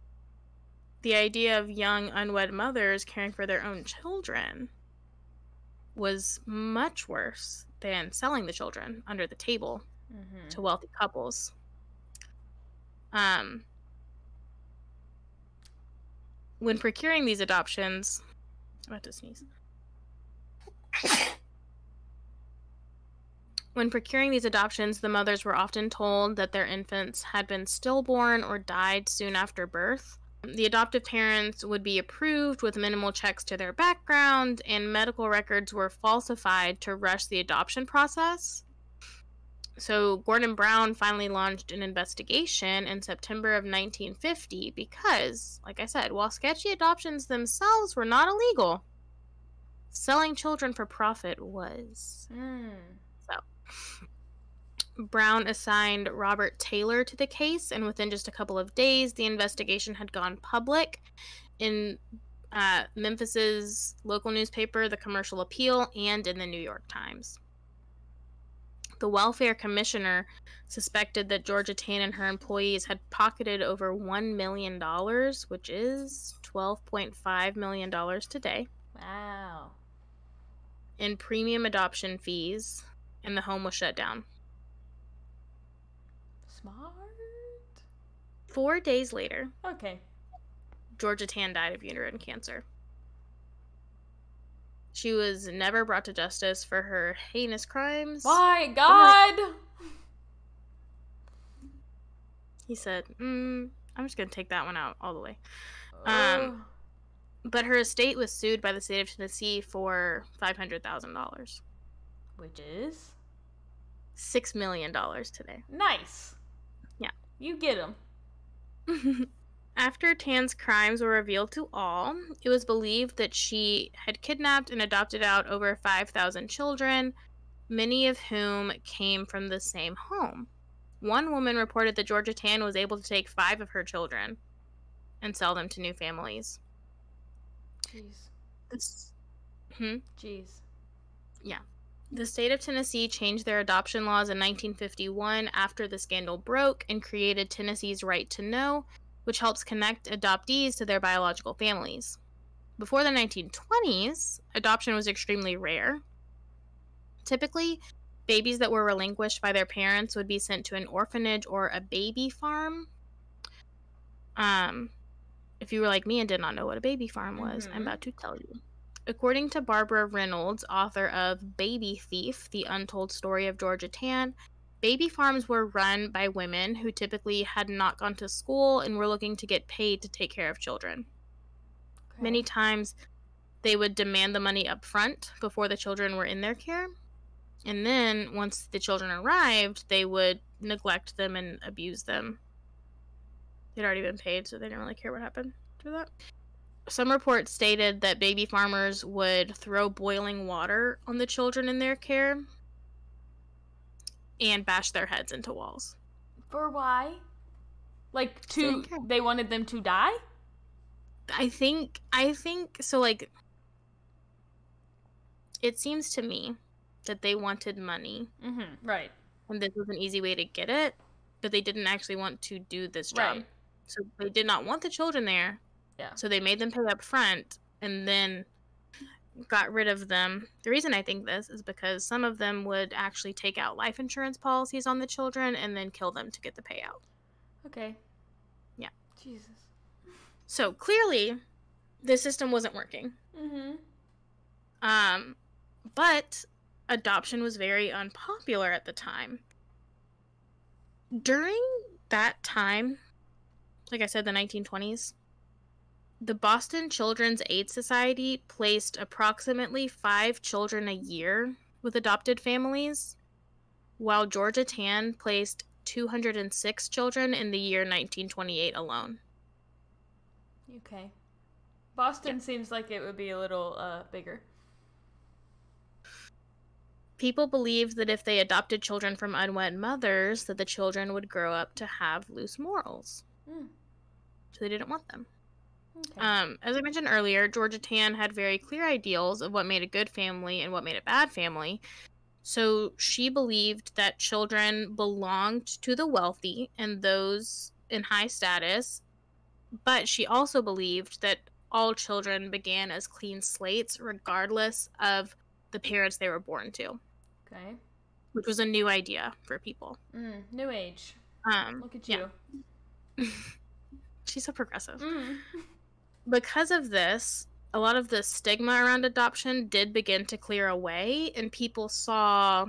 the idea of young unwed mothers caring for their own children was much worse than selling the children under the table to wealthy couples. When procuring these adoptions, I'm about to sneeze. When procuring these adoptions, the mothers were often told that their infants had been stillborn or died soon after birth. The adoptive parents would be approved with minimal checks to their background, and medical records were falsified to rush the adoption process. So Gordon Brown finally launched an investigation in September of 1950 because, like I said, while sketchy adoptions themselves were not illegal, selling children for profit was. So Brown assigned Robert Taylor to the case, and within just a couple of days, the investigation had gone public in Memphis's local newspaper, the Commercial Appeal, and in the New York Times. The welfare commissioner suspected that Georgia Tann and her employees had pocketed over $1 million, which is $12.5 million today. Wow. In premium adoption fees, and the home was shut down. Smart. 4 days later, Okay. Georgia Tann died of uterine cancer. She was never brought to justice for her heinous crimes. My God! He said, I'm just going to take that one out all the way. But her estate was sued by the state of Tennessee for $500,000. Which is? $6 million today. Nice. Yeah. You get them. After Tann's crimes were revealed to all, it was believed that she had kidnapped and adopted out over 5,000 children, many of whom came from the same home. One woman reported that Georgia Tann was able to take 5 of her children and sell them to new families. Jeez. Jeez. Yeah. The state of Tennessee changed their adoption laws in 1951 after the scandal broke and created Tennessee's Right to Know, which helps connect adoptees to their biological families. Before the 1920s, adoption was extremely rare. Typically, babies that were relinquished by their parents would be sent to an orphanage or a baby farm. If you were like me and did not know what a baby farm was, I'm about to tell you. According to Barbara Reynolds, author of Baby Thief, The Untold Story of Georgia Tann, baby farms were run by women who typically had not gone to school and were looking to get paid to take care of children. Okay. Many times, they would demand the money up front before the children were in their care. And then, once the children arrived, they would neglect them and abuse them. They'd already been paid, so they didn't really care what happened to that. Some reports stated that baby farmers would throw boiling water on the children in their care and bash their heads into walls. For why? Like, they wanted them to die? I think so, like, it seems to me that they wanted money. Right. And this was an easy way to get it, but they didn't actually want to do this job. Right. So they did not want the children there. Yeah. So they made them pay up front and then got rid of them. The reason I think this is because some of them would actually take out life insurance policies on the children and then kill them to get the payout. Okay. Yeah. Jesus. So clearly, the system wasn't working. But adoption was very unpopular at the time. During that time, like I said, the 1920s, the Boston Children's Aid Society placed approximately 5 children a year with adopted families, while Georgia Tann placed 206 children in the year 1928 alone. Okay. Boston seems like it would be a little bigger. People believed that if they adopted children from unwed mothers, that the children would grow up to have loose morals. So they didn't want them. Okay. As I mentioned earlier, Georgia Tann had very clear ideals of what made a good family and what made a bad family. So she believed that children belonged to the wealthy and those in high status, but she also believed that all children began as clean slates regardless of the the parents they were born to. Okay. Which was a new idea for people. New age. Look at you. She's so progressive. Because of this, a lot of the stigma around adoption did begin to clear away, and people saw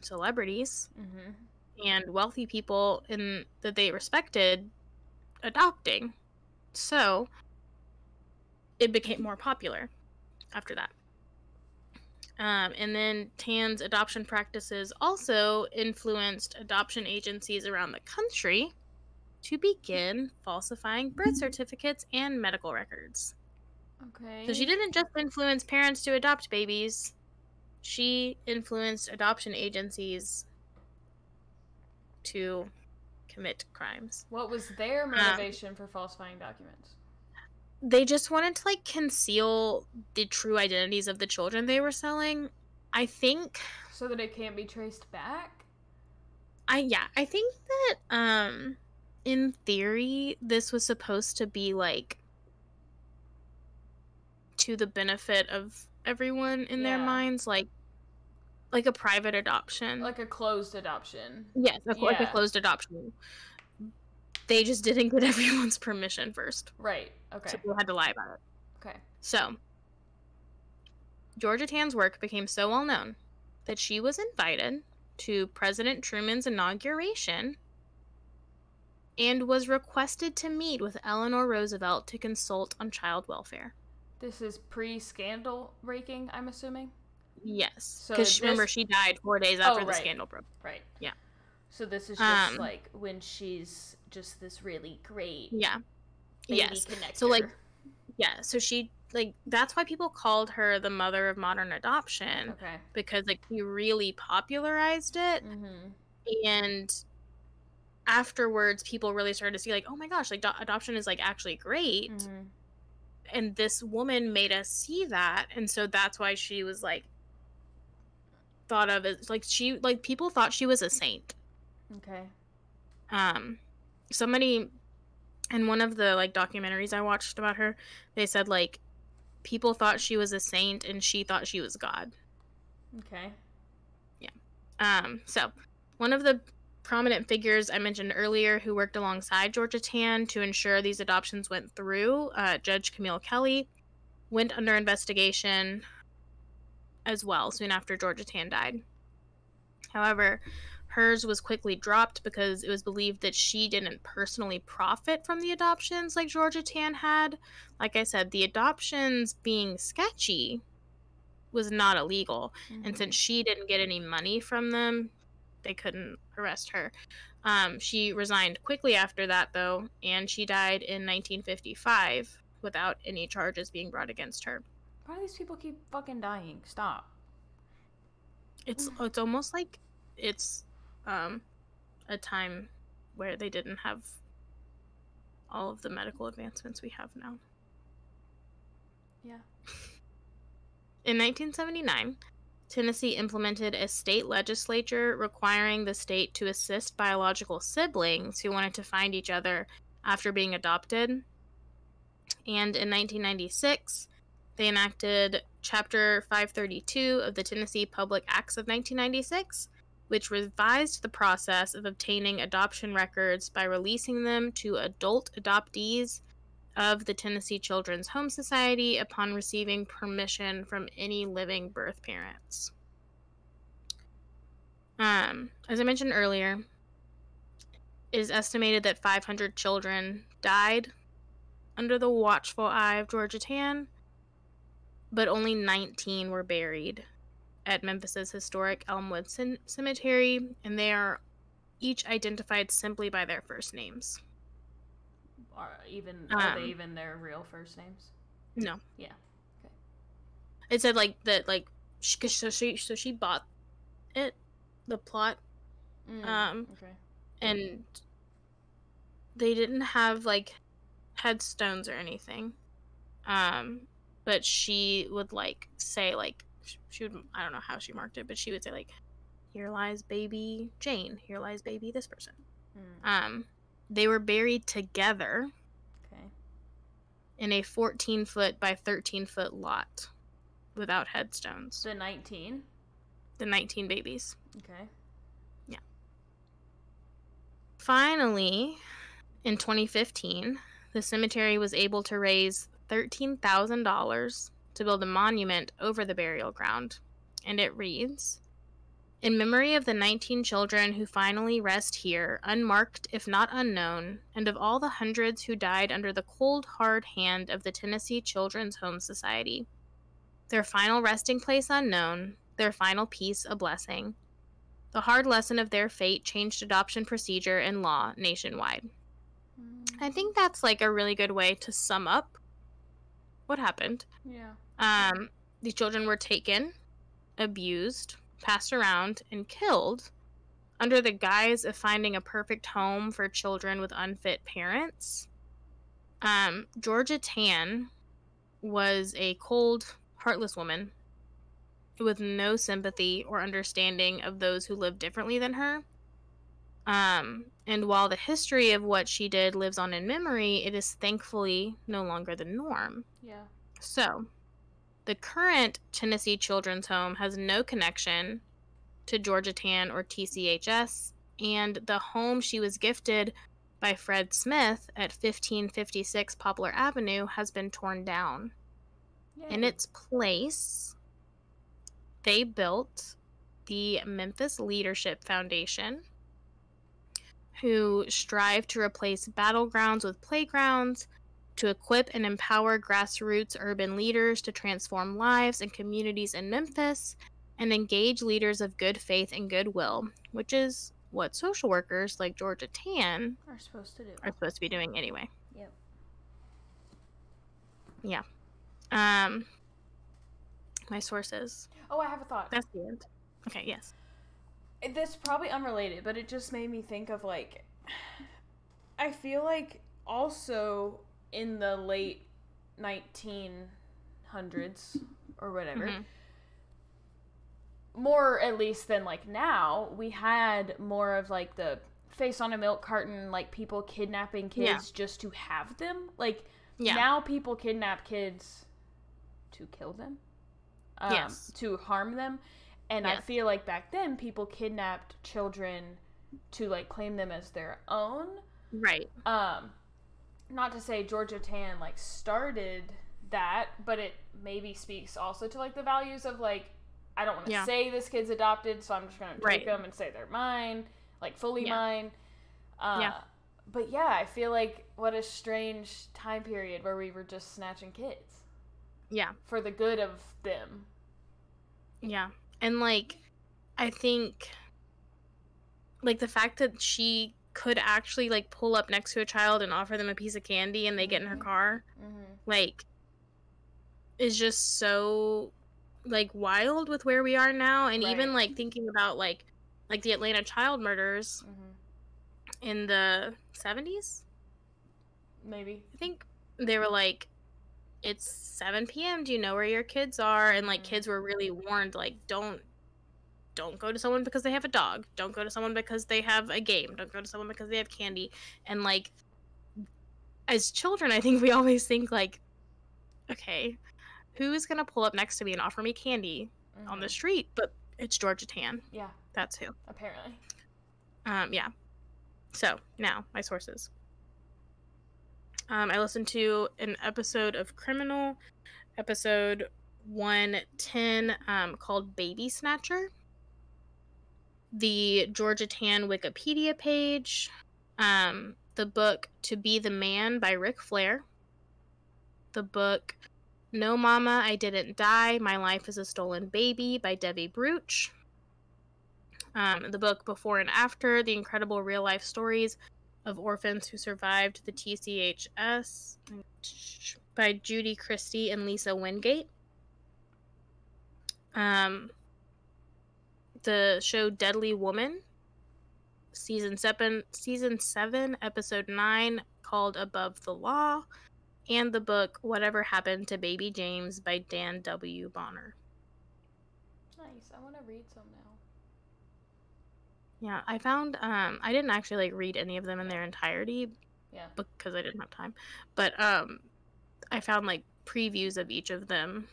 celebrities and wealthy people that they respected adopting. So it became more popular after that. And then Tann's adoption practices also influenced adoption agencies around the country to begin falsifying birth certificates and medical records. Okay. So she didn't just influence parents to adopt babies. She influenced adoption agencies to commit crimes. What was their motivation for falsifying documents? They just wanted to, like, conceal the true identities of the children they were selling. I think... So that it can't be traced back? I think that, in theory, this was supposed to be, like, to the benefit of everyone in their minds, like a private adoption. Like a closed adoption. Yes, like a closed adoption. They just didn't get everyone's permission first. Right, okay. So they had to lie about it. Okay. So, Georgia Tann's work became so well known that she was invited to President Truman's inauguration and was requested to meet with Eleanor Roosevelt to consult on child welfare. This is pre-scandal breaking, I'm assuming? Yes. Because remember, she died 4 days after the scandal broke. Right. Yeah. So this is just like when she's just this really great baby connector. So like, so she, like, that's why people called her the mother of modern adoption. Okay. Because, like, she really popularized it. And afterwards, people really started to see, like, oh my gosh, like, adoption is, like, actually great. And this woman made us see that. And so that's why she was, like, thought of as, like, people thought she was a saint. Okay. Somebody in one of the, like, documentaries I watched about her, they said, like, people thought she was a saint and she thought she was God. Okay. Yeah. So one of the prominent figures I mentioned earlier who worked alongside Georgia Tann to ensure these adoptions went through, Judge Camille Kelly, went under investigation as well soon after Georgia Tann died. However, hers was quickly dropped because it was believed that she didn't personally profit from the adoptions like Georgia Tann had. Like I said, the adoptions being sketchy was not illegal. And since she didn't get any money from them, they couldn't arrest her. She resigned quickly after that, though, and she died in 1955 without any charges being brought against her. Why do these people keep fucking dying? Stop. It's almost like it's a time where they didn't have all of the medical advancements we have now. Yeah. In 1979, Tennessee implemented a state legislature requiring the state to assist biological siblings who wanted to find each other after being adopted. And in 1996, they enacted Chapter 532 of the Tennessee Public Acts of 1996, which revised the process of obtaining adoption records by releasing them to adult adoptees of the Tennessee Children's Home Society upon receiving permission from any living birth parents. As I mentioned earlier, it is estimated that 500 children died under the watchful eye of Georgia Tann, but only 19 were buried at Memphis's historic Elmwood Cemetery, and they are each identified simply by their first names. Are they even their real first names? No. Yeah. Okay. It said like that, like she bought it, the plot. Okay. And they didn't have like headstones or anything. But she would like say like she would, I don't know how she marked it, but she would say like, "Here lies baby Jane. Here lies baby this person." They were buried together. Okay. In a 14-foot by 13-foot lot, without headstones. The 19? The 19 babies. Okay. Yeah. Finally, in 2015, the cemetery was able to raise $13,000 to build a monument over the burial ground. And it reads, "In memory of the 19 children who finally rest here, unmarked if not unknown, and of all the hundreds who died under the cold, hard hand of the Tennessee Children's Home Society. Their final resting place unknown, their final peace a blessing. The hard lesson of their fate changed adoption procedure and law nationwide." I think that's like a really good way to sum up what happened. Yeah. These children were taken, abused, passed around, and killed under the guise of finding a perfect home for children with unfit parents. Georgia Tann was a cold, heartless woman with no sympathy or understanding of those who lived differently than her. And while the history of what she did lives on in memory, it is thankfully no longer the norm. Yeah. So, the current Tennessee Children's Home has no connection to Georgia Tann or TCHS, and the home she was gifted by Fred Smith at 1556 Poplar Avenue has been torn down. Yay. In its place, they built the Memphis Leadership Foundation, who strive to replace battlegrounds with playgrounds, to equip and empower grassroots urban leaders to transform lives and communities in Memphis, and engage leaders of good faith and goodwill, which is what social workers like Georgia Tann are supposed to do. Are supposed to be doing anyway. Yep. Yeah. My sources. Oh, I have a thought. That's the end. Okay, yes. This is probably unrelated, but it just made me think of, like, I feel like also in the late 1900s or whatever, more at least than, like, now, we had more of, like, the face on a milk carton, like, people kidnapping kids just to have them. Like, now people kidnap kids to kill them. To harm them. And I feel like back then people kidnapped children to, like, claim them as their own. Right. Not to say Georgia Tann, like, started that, but it maybe speaks also to, like, the values of, like, I don't want to say this kid's adopted, so I'm just going to take them and say they're mine, like, fully mine. But yeah, I feel like what a strange time period where we were just snatching kids. Yeah. For the good of them. Yeah. And, like, I think, like, the fact that she could actually, like, pull up next to a child and offer them a piece of candy and they get in her car, like, is just so, like, wild with where we are now. And even, like, thinking about, like the Atlanta child murders in the 70s? Maybe. I think they were like, it's 7 p.m. Do you know where your kids are? And, like, kids were really warned, like, don't go to someone because they have a dog. Don't go to someone because they have a game. Don't go to someone because they have candy. And, like, as children, I think we always think, like, okay, who is going to pull up next to me and offer me candy on the street? But it's Georgia Tann. Yeah. That's who. Apparently. Yeah. So, now, my sources. I listened to an episode of Criminal, episode 110, called Baby Snatcher. The Georgia Tann Wikipedia page. The book To Be the Man by Ric Flair. The book No Mama, I Didn't Die, My Life is a Stolen Baby by Debbie Bruch. The book Before and After, The Incredible Real Life Stories of Orphans Who Survived the TCHS by Judy Christie and Lisa Wingate. The show Deadly Woman, season 7, episode 9, called Above the Law, and the book Whatever Happened to Baby James by Dan W. Bonner. Nice. I want to read some now. Yeah, I found, I didn't actually, like, read any of them in their entirety. Yeah. Because I didn't have time. But, I found, like, previews of each of them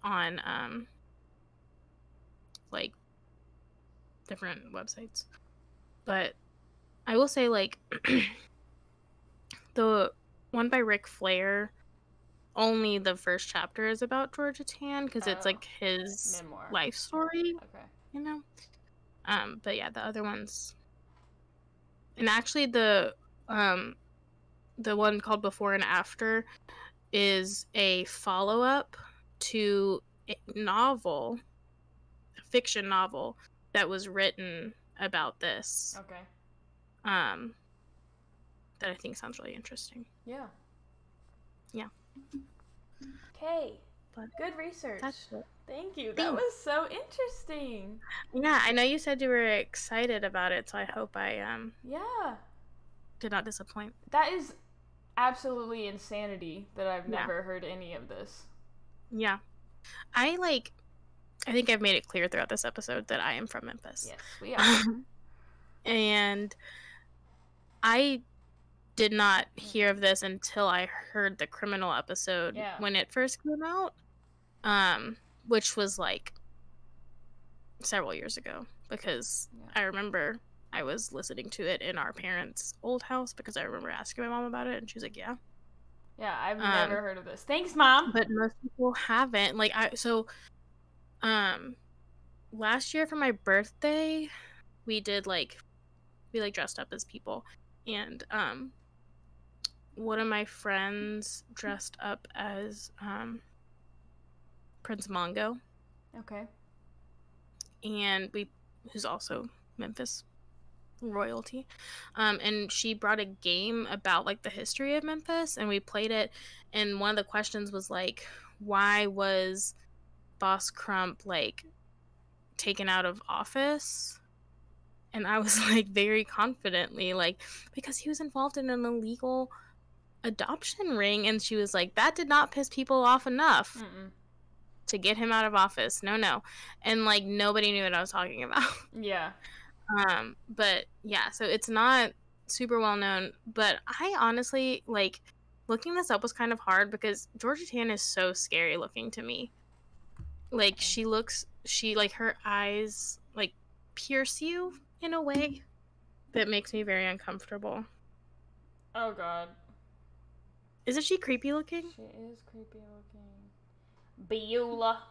on like different websites. But I will say, like, the one by Ric Flair, only the first chapter is about Georgia Tann because it's like his memoir life story. Okay. You know. But yeah, the other ones, and actually the one called Before and After is a follow-up to a novel, a fiction novel that was written about this. Okay. That I think sounds really interesting. Yeah. Yeah. Okay. But good research. That's it. Thank you. That was so interesting. Yeah, I know you said you were excited about it, so I hope I yeah, did not disappoint. That is absolutely insanity that I've never heard any of this. Yeah. I think I've made it clear throughout this episode that I am from Memphis. Yes, we are. And I did not hear of this until I heard the criminal episode when it first came out, which was like several years ago, because I remember I was listening to it in our parents' old house because I remember asking my mom about it, and she was like, yeah. Yeah, I've never heard of this. Thanks, Mom. But most people haven't. Like, last year for my birthday, we dressed up as people, and one of my friends dressed up as Prince Mongo. Okay. And who's also Memphis royalty. And she brought a game about like the history of Memphis, and we played it, and one of the questions was like, why was Boss Crump like taken out of office? And I was like, very confidently, like, because he was involved in an illegal adoption ring. And she was like, that did not piss people off enough to get him out of office. No. And like, nobody knew what I was talking about. Yeah. But yeah, so it's not super well known, but I honestly, like, looking this up was kind of hard because Georgia Tann is so scary looking to me. Like, her eyes like pierce you in a way that makes me very uncomfortable. Oh God. Isn't she creepy looking? She is creepy looking. Beulah.